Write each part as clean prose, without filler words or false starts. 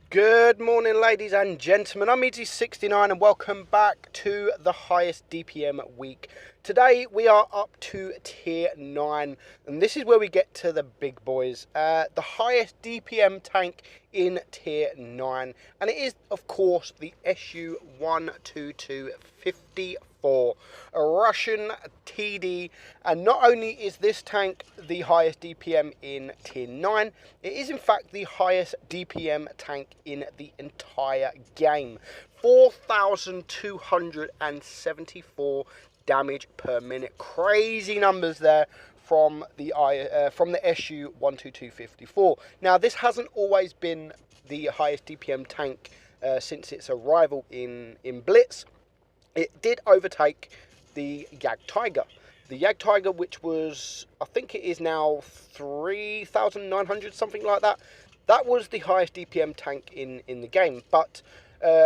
Good morning, ladies and gentlemen. I'm Meadsy69 and welcome back to the highest DPM week. Today we are up to tier 9 and this is where we get to the big boys. The highest DPM tank in tier 9, and it is of course the SU-122-54, a Russian TD. And not only is this tank the highest DPM in tier 9, it is in fact the highest DPM tank in the entire game. 4,274 damage per minute. Crazy numbers there from the SU-122-54. Now, this hasn't always been the highest DPM tank since its arrival in Blitz. It did overtake the Meadsyreplays. The Meadsyreplays, which was, I think it is now 3,900, something like that. That was the highest DPM tank in the game. But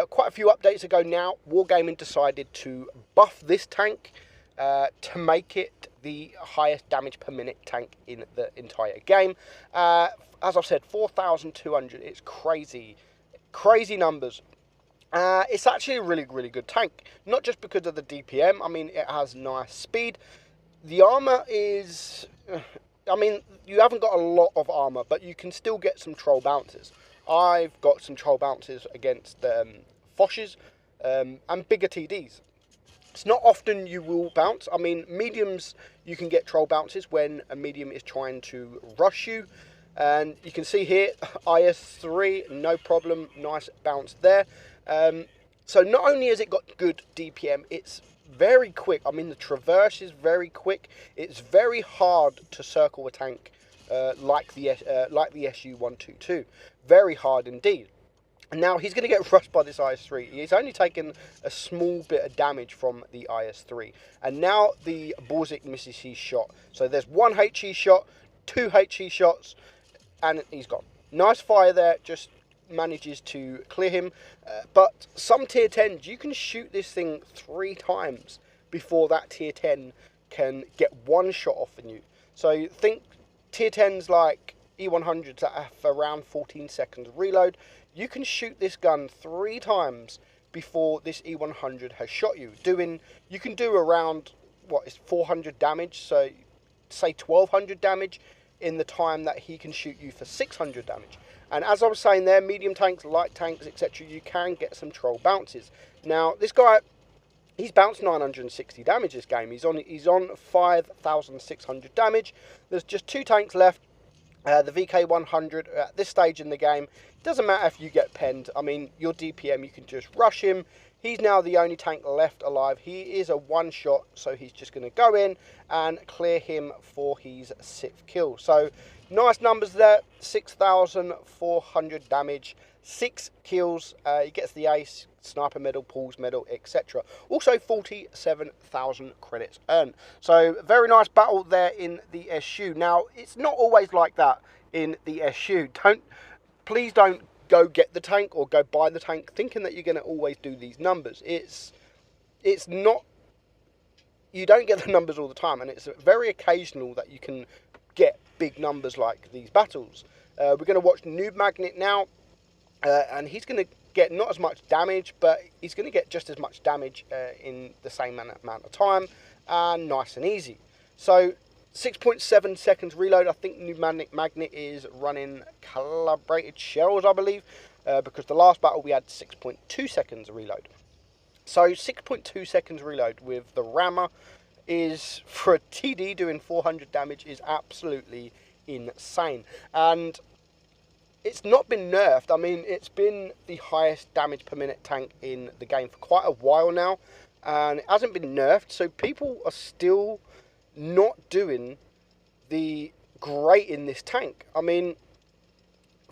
quite a few updates ago now, Wargaming decided to buff this tank to make it the highest damage per minute tank in the entire game. As I've said, 4,200. It's crazy numbers. It's actually a really good tank, not just because of the DPM. I mean, it has nice speed. The armor is, I mean, you haven't got a lot of armor, but you can still get some troll bounces. I've got some troll bounces against Foshes and bigger TDs. It's not often you will bounce. I mean, mediums, you can get troll bounces when a medium is trying to rush you. And you can see here, IS-3, no problem, nice bounce there. So not only has it got good DPM, it's very quick. I mean, the traverse is very quick. It's very hard to circle a tank like the SU-122. Very hard indeed. And now he's going to get rushed by this IS-3. He's only taken a small bit of damage from the IS-3. And now the Borzik misses his shot. So there's one HE shot, two HE shots, and he's gone. Nice fire there, just manages to clear him. But some tier 10s, you can shoot this thing 3 times before that tier 10 can get one shot off on you. So think tier 10s like E100s that have around 14 seconds reload. You can shoot this gun 3 times before this E100 has shot you. You can do around, what is 400 damage, so say 1,200 damage in the time that he can shoot you for 600 damage. And as I was saying there, medium tanks, light tanks, etc., you can get some troll bounces. Now, this guy, he's bounced 960 damage this game. He's on 5,600 damage. There's just 2 tanks left. The VK100 at this stage in the game, it doesn't matter if you get penned. I mean, your DPM, you can just rush him. He's now the only tank left alive. He is a one-shot, so he's just going to go in and clear him for his 6th kill. So, nice numbers there. 6,400 damage, 6 kills. He gets the ace, sniper medal, pulls medal, etc. Also, 47,000 credits earned. So, very nice battle there in the SU. Now, it's not always like that in the SU. Please don't go get the tank or go buy the tank thinking that you're going to always do these numbers. It's not, you don't get the numbers all the time, and it's very occasional that you can get big numbers like these battles. We're going to watch Noob Magnet now, and he's going to get not as much damage, but he's going to get just as much damage in the same amount of time, and nice and easy. So 6.7 seconds reload. I think Noob Magnet is running calibrated shells, I believe, because the last battle we had 6.2 seconds reload. So 6.2 seconds reload with the rammer is, for a TD doing 400 damage, is absolutely insane. And it's not been nerfed. I mean, it's been the highest damage per minute tank in the game for quite a while now, and it hasn't been nerfed, so people are still not doing the great in this tank. I mean,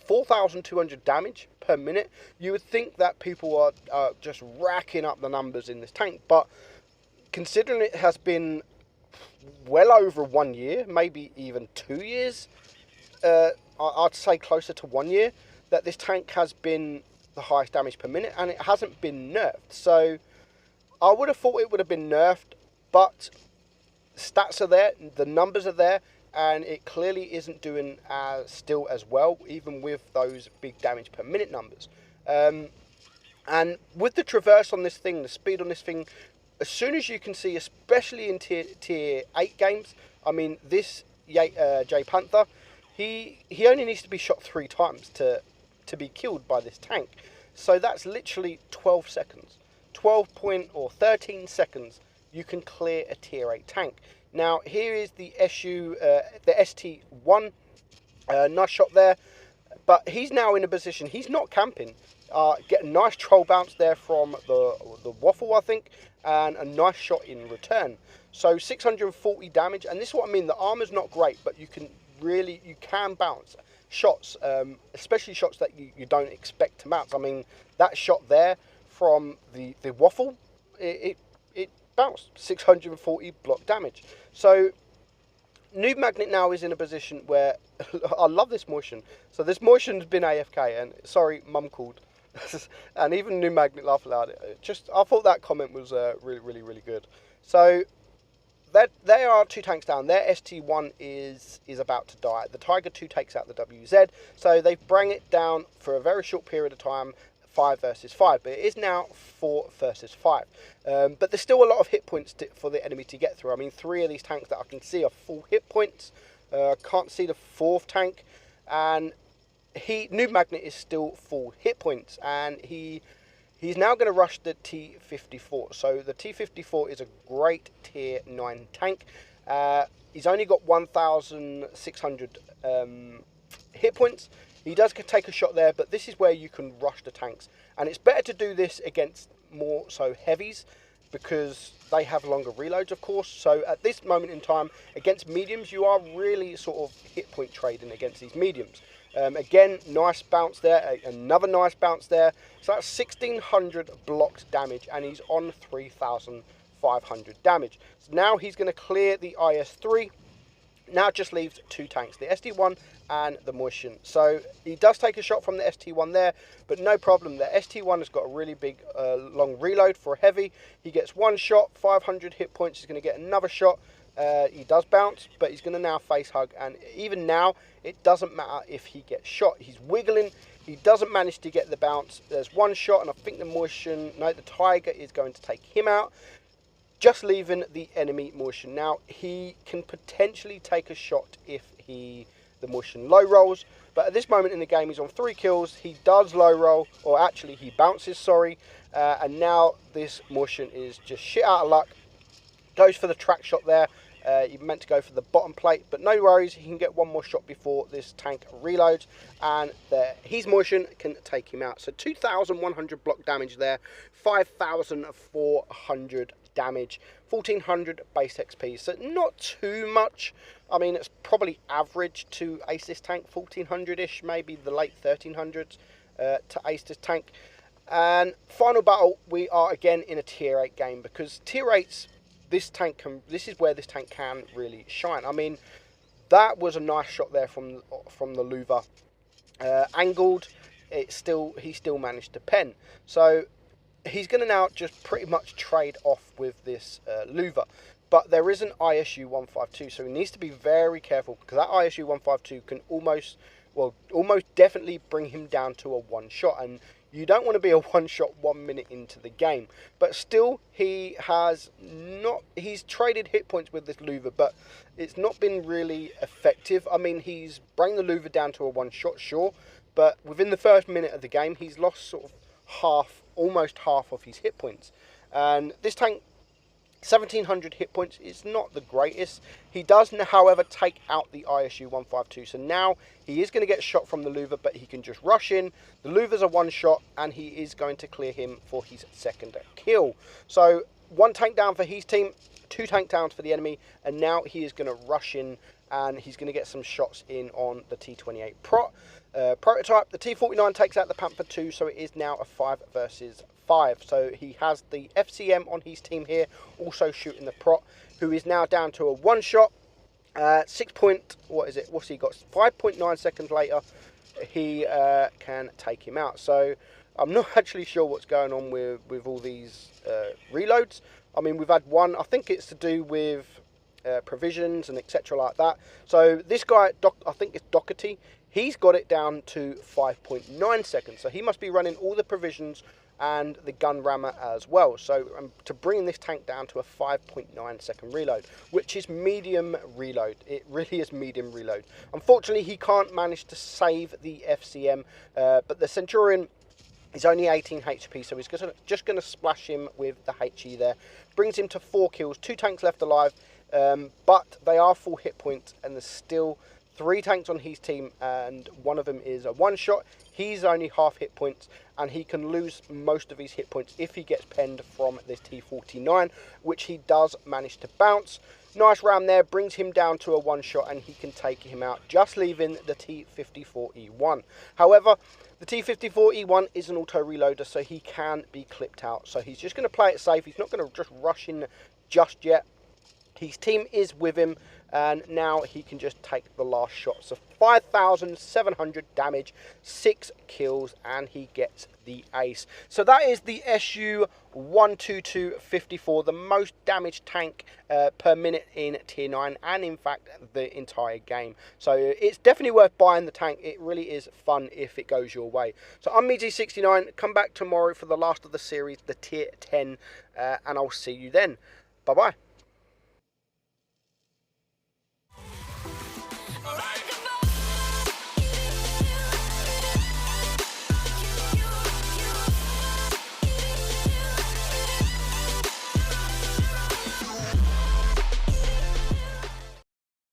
4,200 damage per minute. You would think that people are just racking up the numbers in this tank, but considering it has been well over 1 year, maybe even 2 years, I'd say closer to 1 year, that this tank has been the highest damage per minute, and it hasn't been nerfed. So I would have thought it would have been nerfed, but stats are there, the numbers are there. and it clearly isn't doing still as well, even with those big damage per minute numbers. And with the traverse on this thing, the speed on this thing, as soon as you can see, especially in tier 8 games, I mean, this J Panther, he only needs to be shot 3 times to be killed by this tank. So that's literally 12 seconds. 13 seconds, you can clear a tier 8 tank. Now, here is the the ST1. Nice shot there. But he's now in a position, he's not camping. Get a nice troll bounce there from the waffle, I think, and a nice shot in return. So 640 damage, and this is what I mean, the armor's not great, but you can bounce shots, especially shots that you don't expect to bounce. I mean, that shot there from the waffle, it bounced 640 block damage. So Noob Magnet now is in a position where I love this motion. So this motion's been AFK, and sorry, mum called. And even Noob Magnet laughed aloud. I thought that comment was really good. So they are 2 tanks down. Their ST1 is about to die. The Tiger 2 takes out the WZ. So they bring it down for a very short period of time, 5 versus 5. But it is now 4 versus 5. But there's still a lot of hit points for the enemy to get through. I mean, 3 of these tanks that I can see are full hit points. Can't see the 4th tank. And Noob Magnet is still full hit points, and he's now going to rush the T54. So the T54 is a great tier 9 tank. He's only got 1,600 hit points. He does take a shot there, but this is where you can rush the tanks, and it's better to do this against more so heavies, because they have longer reloads, of course. So at this moment in time, against mediums, you are really sort of hit point trading against these mediums. Again, nice bounce there, another nice bounce there. So that's 1,600 blocked damage, and he's on 3,500 damage. So now he's going to clear the IS-3. Now it just leaves 2 tanks, the ST1 and the Motion. So he does take a shot from the ST1 there, but no problem. The ST1 has got a really big long reload for a heavy. He gets 1 shot, 500 hit points. He's going to get another shot. He does bounce, but he's going to now face hug, and even now it doesn't matter if he gets shot. He's wiggling, he doesn't manage to get the bounce. There's 1 shot, and I think the Tiger is going to take him out, just leaving the enemy Motion. Now he can potentially take a shot if the Motion low rolls, but at this moment in the game he's on 3 kills. He does low roll, or actually he bounces, sorry, and now this Motion is just shit out of luck. Goes for the track shot there. He meant to go for the bottom plate, but no worries, he can get 1 more shot before this tank reloads, and his Motion can take him out. So 2,100 block damage there, 5,400 damage, 1,400 base XP. So not too much. I mean, it's probably average to ace this tank, 1,400-ish, maybe the late 1,300s to ace this tank. And final battle, we are again in a tier 8 game, because tier 8s, this is where this tank can really shine. I mean, that was a nice shot there from the louver. Angled, he still managed to pen. So he's going to now just pretty much trade off with this louver. But there is an ISU 152, so he needs to be very careful, because that ISU 152 can almost definitely bring him down to a 1 shot, and you don't want to be a 1 shot 1 minute into the game. But still, he's traded hit points with this louver, but it's not been really effective. I mean, he's bringing the louver down to a 1 shot, sure, but within the first minute of the game, he's lost sort of almost half of his hit points. And this tank, 1,700 hit points is not the greatest. He does, however, take out the ISU 152. So now he is going to get shot from the louver, but he can just rush in. The louver's a 1 shot, and he is going to clear him for his 2nd kill. So 1 tank down for his team, 2 tank downs for the enemy, and now he is going to rush in, and he's going to get some shots in on the T28 prototype. The T49 takes out the Panther 2, so it is now a 5 versus 5. So he has the FCM on his team here, also shooting the prot, who is now down to a 1 shot. What's he got? 5.9 seconds later, he can take him out. So I'm not actually sure what's going on with all these reloads. I mean, we've had one, I think it's to do with provisions and etc. like that. So this guy, I think it's Doherty, he's got it down to 5.9 seconds. So he must be running all the provisions and the gun rammer as well. So to bring this tank down to a 5.9 second reload, which is medium reload. It really is medium reload. Unfortunately, he can't manage to save the FCM, but the Centurion is only 18 HP, so he's just going to splash him with the HE there. Brings him to 4 kills, 2 tanks left alive, but they are full hit points, and there's still 3 tanks on his team, and one of them is a one-shot. He's only half hit points, and he can lose most of his hit points if he gets penned from this T49, which he does manage to bounce. Nice ram there, brings him down to a one-shot, and he can take him out, just leaving the T54E1. However, the T54E1 is an auto-reloader, so he can be clipped out. So he's just going to play it safe. He's not going to just rush in just yet. His team is with him, and now he can just take the last shot. So 5,700 damage, 6 kills, and he gets the ace. So that is the SU-122-54, the most damaged tank per minute in Tier 9, and in fact the entire game. So it's definitely worth buying the tank. It really is fun if it goes your way. So I'm Meadsy69. Come back tomorrow for the last of the series, the Tier 10, and I'll see you then. Bye-bye.